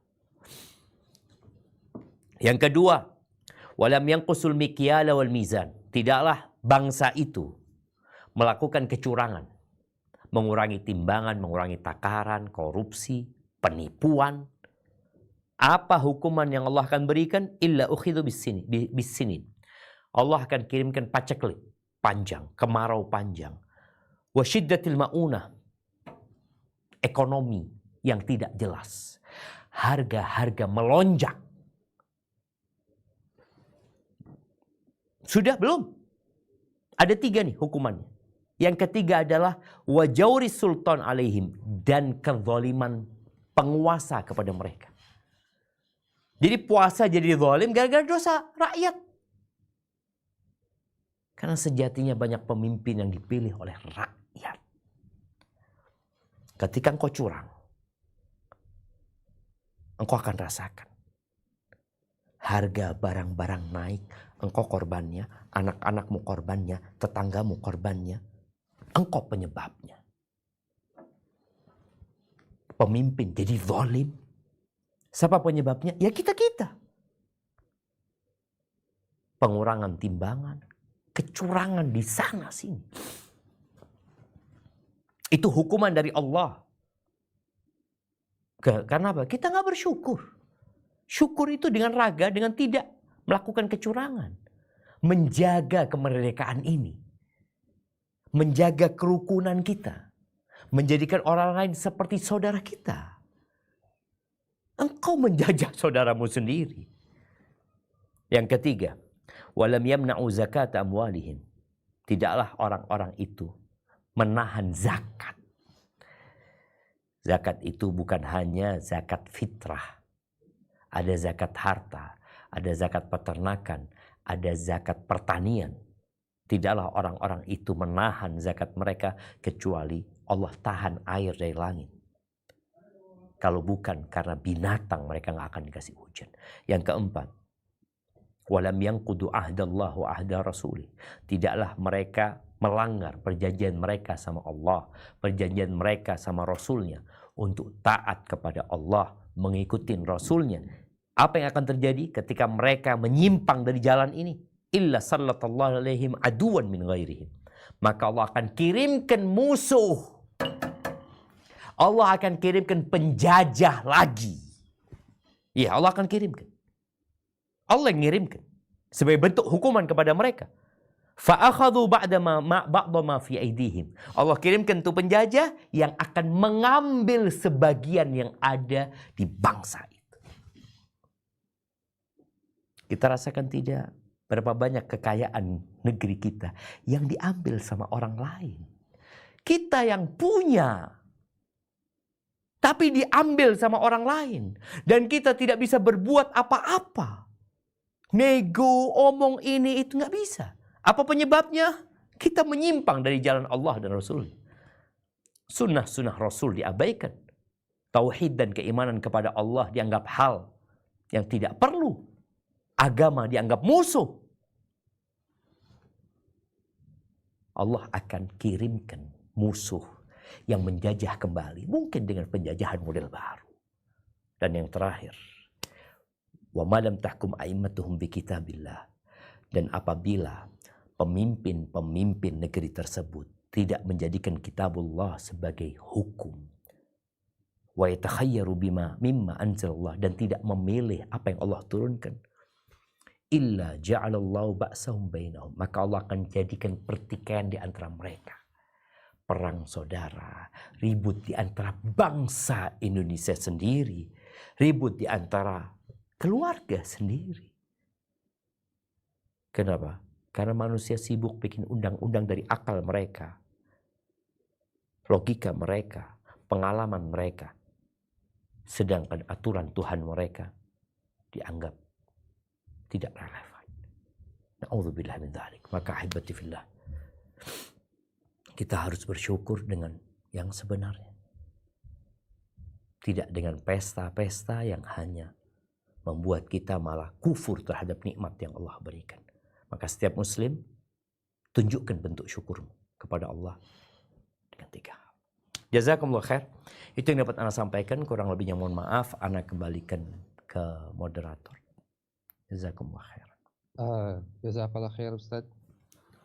Yang kedua, walam yanqusul mikyala wal mizan. Tidaklah bangsa itu melakukan kecurangan, mengurangi timbangan, mengurangi takaran, korupsi, penipuan. Apa hukuman yang Allah akan berikan? Illa ukhidhu bisinin. Allah akan kirimkan paceklik panjang, kemarau panjang. Wa syiddatil ma'unah. Ekonomi yang tidak jelas. Harga-harga melonjak. Sudah belum? Ada 3 nih hukumannya. Yang ketiga adalah wajauri sultan alaihim, dan kezaliman penguasa kepada mereka. Jadi puasa jadi zalim gara-gara dosa rakyat. Karena sejatinya banyak pemimpin yang dipilih oleh rakyat. Ketika engkau curang, engkau akan rasakan. Harga barang-barang naik, engkau korbannya, anak-anakmu korbannya, tetanggamu korbannya. Engkau penyebabnya. Pemimpin jadi zalim. Siapa penyebabnya? Ya kita-kita. Pengurangan timbangan, kecurangan di sana sini. Itu hukuman dari Allah. Karena apa? Kita nggak bersyukur. Syukur itu dengan raga, dengan tidak melakukan kecurangan. Menjaga kemerdekaan ini. Menjaga kerukunan kita. Menjadikan orang lain seperti saudara kita. Engkau menjajah saudaramu sendiri. Yang ketiga, walam yamna'u zakat amwalihim. Tidaklah orang-orang itu menahan zakat. Zakat itu bukan hanya zakat fitrah. Ada zakat harta, ada zakat peternakan, ada zakat pertanian. Tidaklah orang-orang itu menahan zakat mereka kecuali Allah tahan air dari langit. Kalau bukan karena binatang mereka nggak akan dikasih hujan. Yang keempat, walam yanqudu ahdallah wa ahda rasulih. Tidaklah mereka melanggar perjanjian mereka sama Allah, perjanjian mereka sama Rasulnya untuk taat kepada Allah, mengikuti Rasulnya. Apa yang akan terjadi ketika mereka menyimpang dari jalan ini? Illa sallallahu alaihim aduwan min ghairihim. Maka Allah akan kirimkan musuh. Allah akan kirimkan penjajah lagi. Ya, Allah akan kirimkan. Allah yang ngirimkan sebagai bentuk hukuman kepada mereka. Fa'akhadhu ba'da ma fi aidihim. Allah kirimkan itu penjajah yang akan mengambil sebagian yang ada di bangsa itu. Kita rasakan tidak berapa banyak kekayaan negeri kita yang diambil sama orang lain. Kita yang punya tapi diambil sama orang lain. Dan kita tidak bisa berbuat apa-apa. Nego, omong ini, itu nggak bisa. Apa penyebabnya? Kita menyimpang dari jalan Allah dan Rasul. Sunnah-sunnah Rasul diabaikan. Tauhid dan keimanan kepada Allah dianggap hal yang tidak perlu. Agama dianggap musuh. Allah akan kirimkan musuh yang menjajah kembali, mungkin dengan penjajahan model baru. Dan yang terakhir, wa malam tahkum a'immatuhum bi kitabillah. Dan apabila pemimpin-pemimpin negeri tersebut tidak menjadikan kitabullah sebagai hukum, wa yatakhayyaru mimma anzalallah, dan tidak memilih apa yang Allah turunkan, illa ja'alallahu ba'sahum bainahum, maka Allah akan jadikan pertikaian di antara mereka. Perang saudara, ribut di antara bangsa Indonesia sendiri, ribut di antara keluarga sendiri. Kenapa? Karena manusia sibuk bikin undang-undang dari akal mereka, logika mereka, pengalaman mereka. Sedangkan aturan Tuhan mereka dianggap tidak relevan. Na'udzubillah min dzalik. Maka ahibati fillah, kita harus bersyukur dengan yang sebenarnya. Tidak dengan pesta-pesta yang hanya membuat kita malah kufur terhadap nikmat yang Allah berikan. Maka setiap muslim tunjukkan bentuk syukurmu kepada Allah dengan 3 hal. Jazakumullah khair. Itu yang dapat Ana sampaikan, kurang lebihnya mohon maaf, Ana kembalikan ke moderator. Jazakumullah khair. Jazakallah khair Ustadz.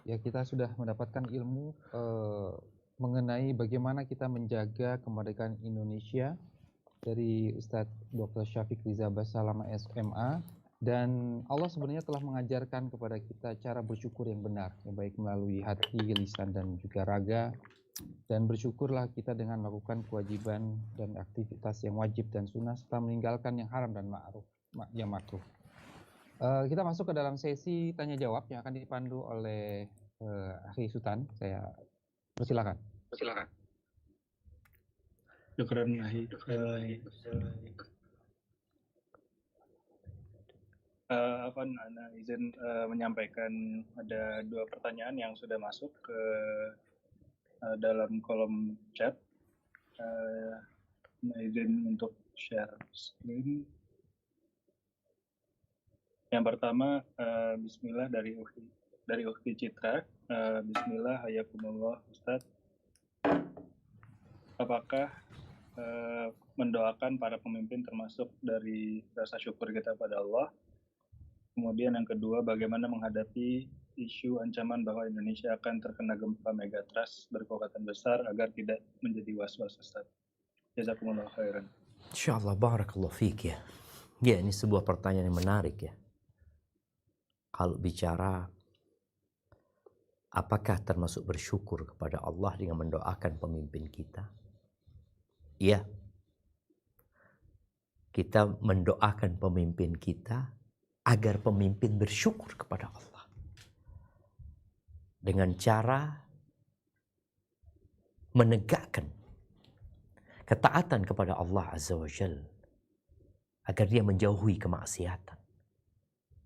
Ya, kita sudah mendapatkan ilmu mengenai bagaimana kita menjaga kemerdekaan Indonesia dari Ustadz Dr. Syafiq Riza Basalama SMA, dan Allah sebenarnya telah mengajarkan kepada kita cara bersyukur yang benar, yang baik melalui hati, lisan, dan juga raga. Dan bersyukurlah kita dengan melakukan kewajiban dan aktivitas yang wajib dan sunnah serta meninggalkan yang haram dan yang makruh. Kita masuk ke dalam sesi tanya jawab yang akan dipandu oleh Akhi Sultan. Saya persilakan. Syukran Ahi. Afwan, Ana izin menyampaikan ada 2 pertanyaan yang sudah masuk ke dalam kolom chat. Ana izin untuk share screen. Yang pertama, Bismillah dari Ukti Citra. Bismillah, hayakumullah Ustadz. Apakah mendoakan para pemimpin termasuk dari rasa syukur kita pada Allah? Kemudian yang kedua, bagaimana menghadapi isu ancaman bahwa Indonesia akan terkena gempa megatrust berkekuatan besar agar tidak menjadi was-was Ustaz? Jazakumullah khairan. Insyaallah, barakallahu fiik ya. Ya, ini sebuah pertanyaan yang menarik ya. Kalau bicara apakah termasuk bersyukur kepada Allah dengan mendoakan pemimpin kita? Iya. Kita mendoakan pemimpin kita agar pemimpin bersyukur kepada Allah. Dengan cara menegakkan ketaatan kepada Allah Azza wa Jalla. Agar dia menjauhi kemaksiatan.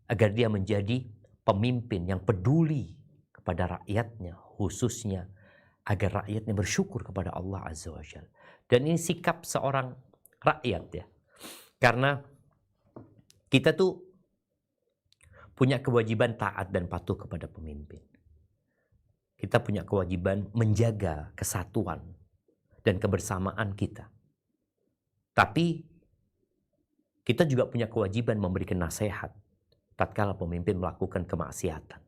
Agar dia menjadi pemimpin yang peduli kepada rakyatnya, khususnya agar rakyatnya bersyukur kepada Allah Azza wa Jalla. Dan ini sikap seorang rakyat ya. Karena kita tuh punya kewajiban taat dan patuh kepada pemimpin. Kita punya kewajiban menjaga kesatuan dan kebersamaan kita. Tapi kita juga punya kewajiban memberikan nasihat tatkala pemimpin melakukan kemaksiatan.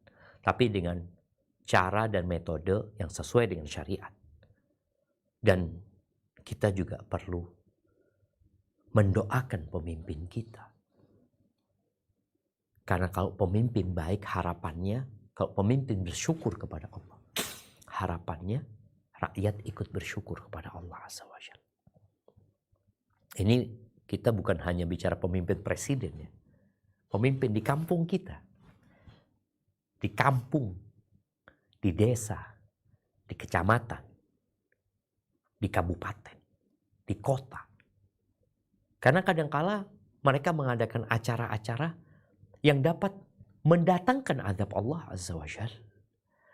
Tapi dengan cara dan metode yang sesuai dengan syariat. Dan kita juga perlu mendoakan pemimpin kita. Karena kalau pemimpin baik harapannya, kalau pemimpin bersyukur kepada Allah, harapannya rakyat ikut bersyukur kepada Allah Azza wa Jalla. Ini kita bukan hanya bicara pemimpin presiden ya. Pemimpin di kampung kita. Di kampung, di desa, di kecamatan, di kabupaten, di kota. Karena kadangkala mereka mengadakan acara-acara yang dapat mendatangkan azab Allah Azza wa Jalla.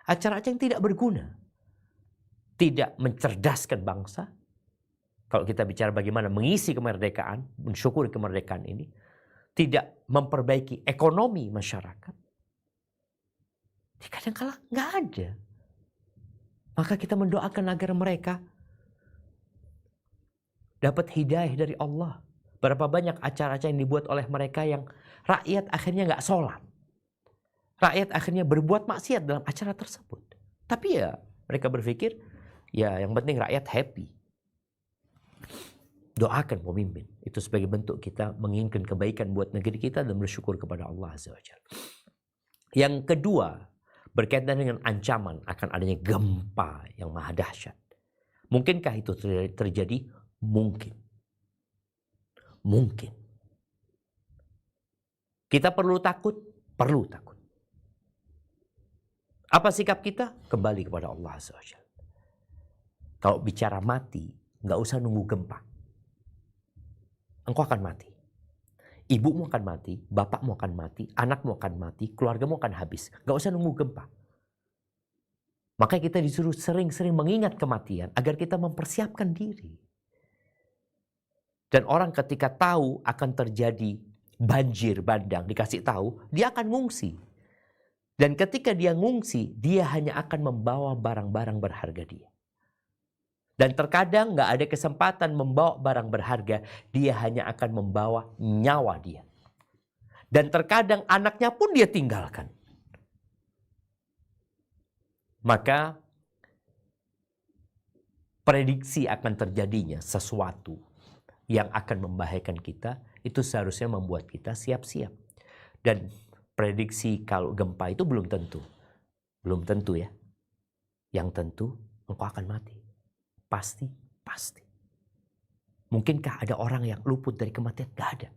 Acara-acara yang tidak berguna. Tidak mencerdaskan bangsa. Kalau kita bicara bagaimana mengisi kemerdekaan, mensyukuri kemerdekaan ini. Tidak memperbaiki ekonomi masyarakat. Kadang-kala nggak ada. Maka kita mendoakan agar mereka dapat hidayah dari Allah. Berapa banyak acara-acara yang dibuat oleh mereka yang rakyat akhirnya nggak sholat. Rakyat akhirnya berbuat maksiat dalam acara tersebut. Tapi ya mereka berpikir, ya yang penting rakyat happy. Doakan pemimpin. Itu sebagai bentuk kita menginginkan kebaikan buat negeri kita dan bersyukur kepada Allah Azza wa Jalla. Yang kedua, berkaitan dengan ancaman akan adanya gempa yang maha dahsyat. Mungkinkah itu terjadi? Mungkin. Mungkin. Kita perlu takut? Perlu takut. Apa sikap kita? Kembali kepada Allah Azza wa Jalla. Kalau bicara mati, nggak usah nunggu gempa. Engkau akan mati. Ibumu akan mati, bapakmu akan mati, anakmu akan mati, keluargamu akan habis. Nggak usah nunggu gempa. Maka kita disuruh sering-sering mengingat kematian agar kita mempersiapkan diri. Dan orang ketika tahu akan terjadi banjir bandang, dikasih tahu, dia akan ngungsi. Dan ketika dia ngungsi, dia hanya akan membawa barang-barang berharga dia. Dan terkadang nggak ada kesempatan membawa barang berharga, dia hanya akan membawa nyawa dia. Dan terkadang anaknya pun dia tinggalkan. Maka prediksi akan terjadinya sesuatu yang akan membahayakan kita, itu seharusnya membuat kita siap-siap. Dan prediksi kalau gempa itu belum tentu. Belum tentu ya. Yang tentu engkau akan mati. Pasti, pasti. Mungkinkah ada orang yang luput dari kematian? Gak ada.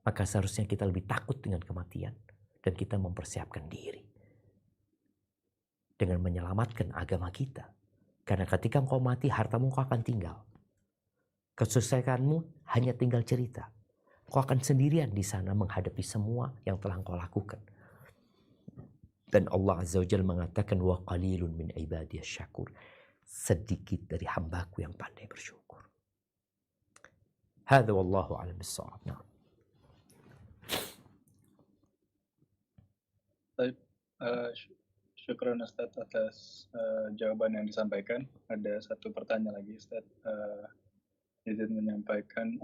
Maka seharusnya kita lebih takut dengan kematian. Dan kita mempersiapkan diri. Dengan menyelamatkan agama kita. Karena ketika engkau mati, hartamu engkau akan tinggal. Kesuksesanmu hanya tinggal cerita. Kau akan sendirian di sana menghadapi semua yang telah kau lakukan. Dan Allah Azza wa Jalla mengatakan wa qalilun min ibadiyas syakur. Sedikit dari hambaku yang pandai bersyukur. Hadza wallahu a'lam bissawab. Nah. Syukran Ustaz atas jawaban yang disampaikan. Ada satu pertanyaan lagi Ustaz. Izin menyampaikan.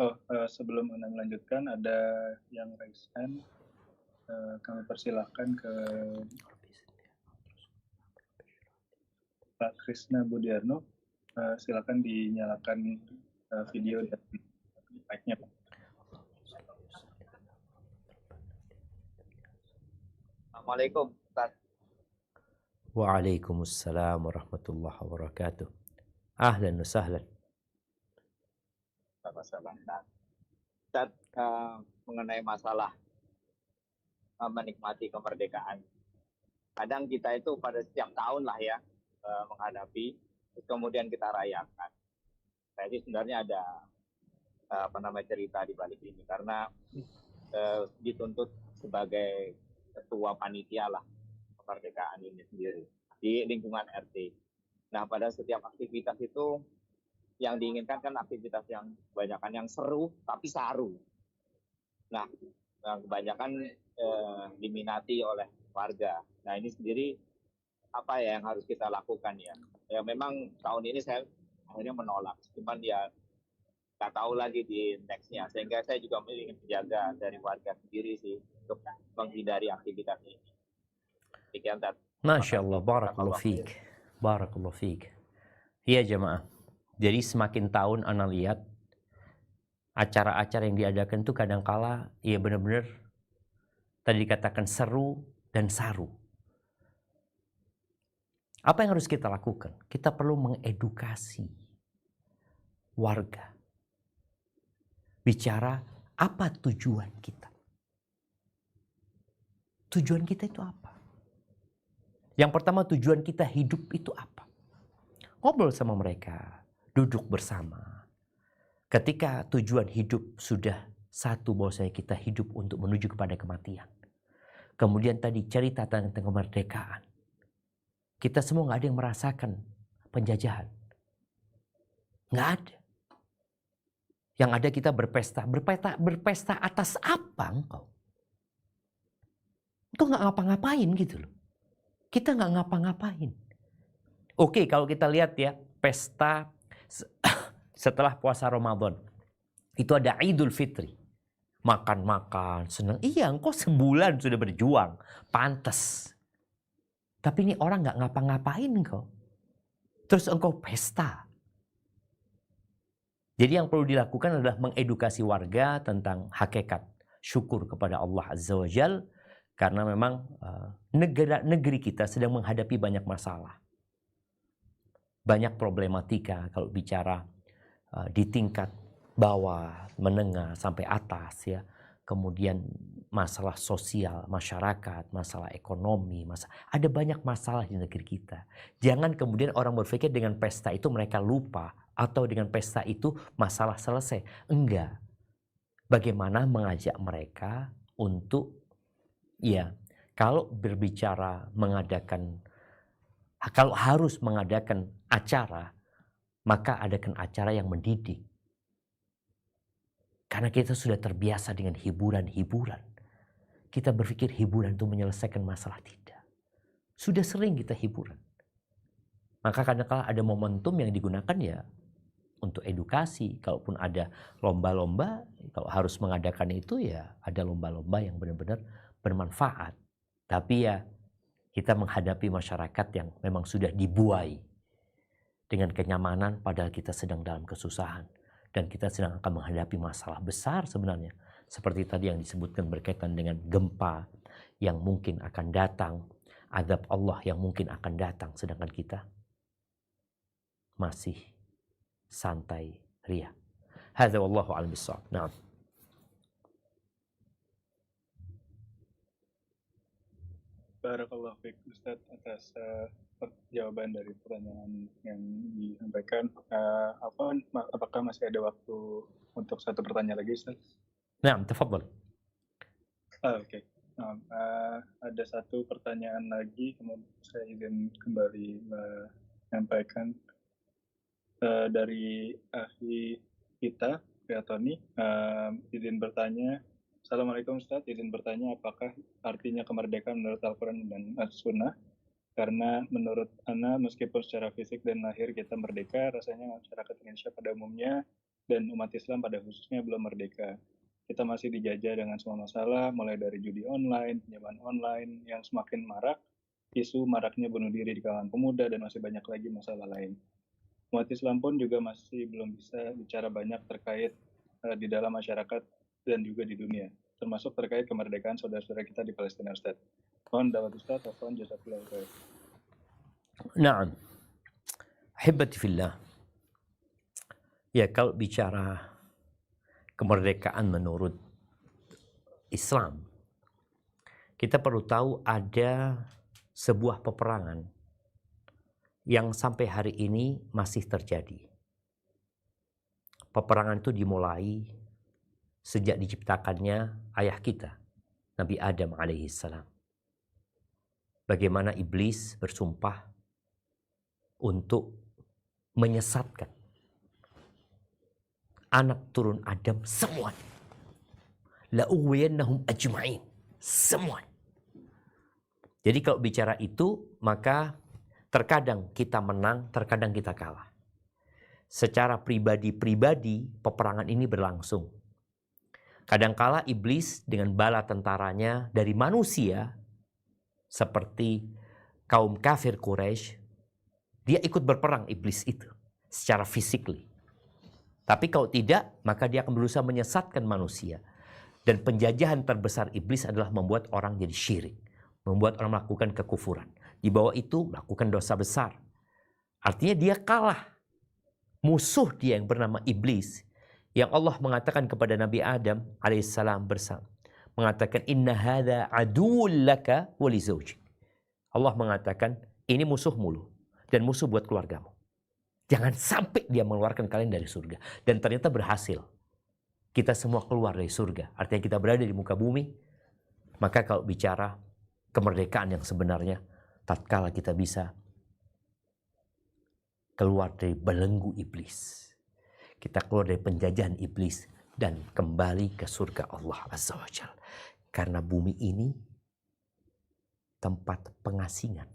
Sebelum Anda melanjutkan, ada yang raise hand. Kami persilahkan ke Pak Krisna Budiarno. Silakan dinyalakan video dan mic-nya, Pak. Assalamualaikum, Ustaz. Waalaikumsalam warahmatullahi wabarakatuh. Ahlan wa sahlan. Ustaz, mengenai masalah menikmati kemerdekaan. Kadang kita itu pada setiap tahun lah ya menghadapi, kemudian kita rayakan. Saya sih sebenarnya ada cerita di balik ini karena dituntut sebagai ketua panitia lah kemerdekaan ini sendiri di lingkungan RT. Nah, pada setiap aktivitas itu yang diinginkan kan aktivitas yang kebanyakan yang seru tapi saru. Nah, kebanyakan diminati oleh warga. Nah, ini sendiri apa ya yang harus kita lakukan ya? Ya memang tahun ini saya akhirnya menolak. Cuman ya nggak tahu lagi di nextnya. Sehingga saya juga ingin menjaga dari warga sendiri sih untuk menghindari aktivitas ini. Sekian, Tat. Masya Allah, barakallahu fiik. Barakallahu fiik. Iya jemaah. Jadi semakin tahun Ana lihat acara-acara yang diadakan itu kadangkala ya benar-benar tadi dikatakan seru dan saru. Apa yang harus kita lakukan? Kita perlu mengedukasi warga. Bicara apa tujuan kita. Tujuan kita itu apa? Yang pertama, tujuan kita hidup itu apa? Ngobrol sama mereka, duduk bersama. Ketika tujuan hidup sudah satu, bahwasanya kita hidup untuk menuju kepada kematian. Kemudian tadi cerita tentang kemerdekaan. Kita semua nggak ada yang merasakan penjajahan. Nggak ada. Yang ada kita berpesta. Berpesta atas apa engkau? Engkau nggak ngapa-ngapain gitu loh. Kita nggak ngapa-ngapain. Oke, kalau kita lihat ya, pesta setelah puasa Ramadan. Itu ada Idul Fitri. Makan-makan, senang. Iya, engkau sebulan sudah berjuang. Pantes. Tapi ini orang nggak ngapa-ngapain engkau. Terus engkau pesta. Jadi yang perlu dilakukan adalah mengedukasi warga tentang hakikat syukur kepada Allah Azza wa Jalla. Karena memang negeri kita sedang menghadapi banyak masalah. Banyak problematika kalau bicara di tingkat bawah, menengah, sampai atas ya. Kemudian masalah sosial, masyarakat, masalah ekonomi, ada banyak masalah di negeri kita. Jangan kemudian orang berpikir dengan pesta itu mereka lupa. Atau dengan pesta itu masalah selesai. Enggak. Bagaimana mengajak mereka untuk ya, kalau berbicara kalau harus mengadakan acara, maka adakan acara yang mendidik. Karena kita sudah terbiasa dengan hiburan-hiburan. Kita berpikir hiburan itu menyelesaikan masalah, tidak. Sudah sering kita hiburan. Maka kadang-kala ada momentum yang digunakan ya untuk edukasi. Kalaupun ada lomba-lomba, kalau harus mengadakan itu ya ada lomba-lomba yang benar-benar bermanfaat. Tapi ya kita menghadapi masyarakat yang memang sudah dibuai dengan kenyamanan padahal kita sedang dalam kesusahan. Dan kita sedang akan menghadapi masalah besar sebenarnya. Seperti tadi yang disebutkan berkaitan dengan gempa yang mungkin akan datang. Azab Allah yang mungkin akan datang. Sedangkan kita masih santai ria. Hadza wallahu a'lam bissawab. Na'am. Barakallahu fiik Ustadz atas jawaban dari pertanyaan yang disampaikan. Apakah masih ada waktu untuk satu pertanyaan lagi, Ustadz? Na'am, tafadhal. Oke. Ada satu pertanyaan lagi, kemudian saya izin kembali menyampaikan dari ahli kita, Tony. Izin bertanya. Assalamualaikum Ustaz, izin bertanya apakah artinya kemerdekaan menurut Al-Quran dan As-Sunnah? Karena menurut Ana, meskipun secara fisik dan lahir kita merdeka, rasanya masyarakat Indonesia pada umumnya dan umat Islam pada khususnya belum merdeka. Kita masih dijajah dengan semua masalah, mulai dari judi online, pinjaman online yang semakin marak, isu maraknya bunuh diri di kalangan pemuda, dan masih banyak lagi masalah lain. Umat Islam pun juga masih belum bisa bicara banyak terkait di dalam masyarakat dan juga di dunia, termasuk terkait kemerdekaan saudara-saudara kita di Palestina, Ustaz. Mohon dawat Ustaz, mohon jazakallahu khair. Na'am. Ahibati fillah. Ya, kalau bicara kemerdekaan menurut Islam, kita perlu tahu ada sebuah peperangan yang sampai hari ini masih terjadi. Peperangan itu dimulai sejak diciptakannya ayah kita, Nabi Adam alaihissalam. Bagaimana iblis bersumpah untuk menyesatkan anak turun Adam semua. La'uwiyannahum ajma'in. Semua. Jadi kalau bicara itu, maka terkadang kita menang, terkadang kita kalah. Secara pribadi-pribadi, peperangan ini berlangsung. Kadangkala iblis dengan bala tentaranya dari manusia, seperti kaum kafir Quraisy, dia ikut berperang iblis itu secara fisikly. Tapi kalau tidak, maka dia akan berusaha menyesatkan manusia. Dan penjajahan terbesar iblis adalah membuat orang jadi syirik, membuat orang melakukan kekufuran. Di bawah itu melakukan dosa besar. Artinya dia kalah. Musuh dia yang bernama iblis, yang Allah mengatakan kepada Nabi Adam alaihissalam bersama, mengatakan inna hadza aduwwun laka wa li zawjik. Allah mengatakan ini musuhmu lu dan musuh buat keluargamu. Jangan sampai dia mengeluarkan kalian dari surga. Dan ternyata berhasil. Kita semua keluar dari surga. Artinya kita berada di muka bumi. Maka kalau bicara kemerdekaan yang sebenarnya, tatkala kita bisa keluar dari belenggu iblis. Kita keluar dari penjajahan iblis dan kembali ke surga Allah Azza wa Jalla. Karena bumi ini tempat pengasingan,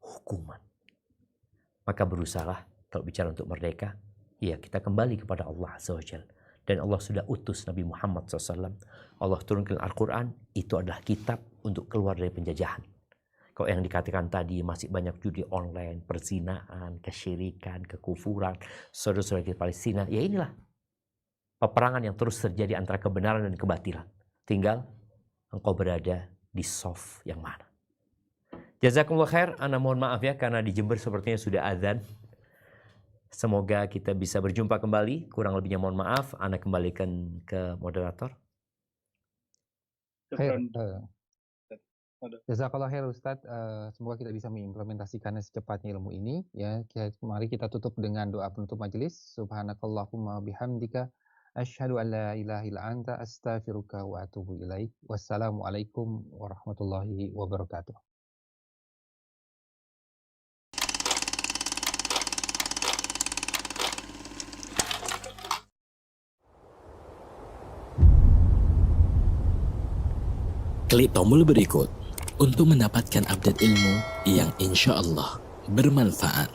hukuman. Maka berusahalah kalau bicara untuk merdeka, ya kita kembali kepada Allah Azza wa Jalla. Dan Allah sudah utus Nabi Muhammad SAW. Allah turunkan Al-Quran, itu adalah kitab untuk keluar dari penjajahan. Kalau yang dikatakan tadi masih banyak judi online, perzinaan, kesyirikan, kekufuran, saudara-saudara kita Palestina, ya inilah peperangan yang terus terjadi antara kebenaran dan kebatilan. Tinggal engkau berada di soft yang mana. Jazakumullah khair, ana mohon maaf ya karena di Jember sepertinya sudah azan. Semoga kita bisa berjumpa kembali, kurang lebihnya mohon maaf, ana kembalikan ke moderator. Jazakallah khair Ustadz, semoga kita bisa mengimplementasikannya secepatnya ilmu ini. Ya, mari kita tutup dengan doa penutup majelis. Subhanakallahumma bihamdika asyhadu an la ilaha illa anta astaghfiruka wa atubu ilaik. Wassalamualaikum warahmatullahi wabarakatuh. klik tombol berikut untuk mendapatkan update ilmu yang insya Allah bermanfaat.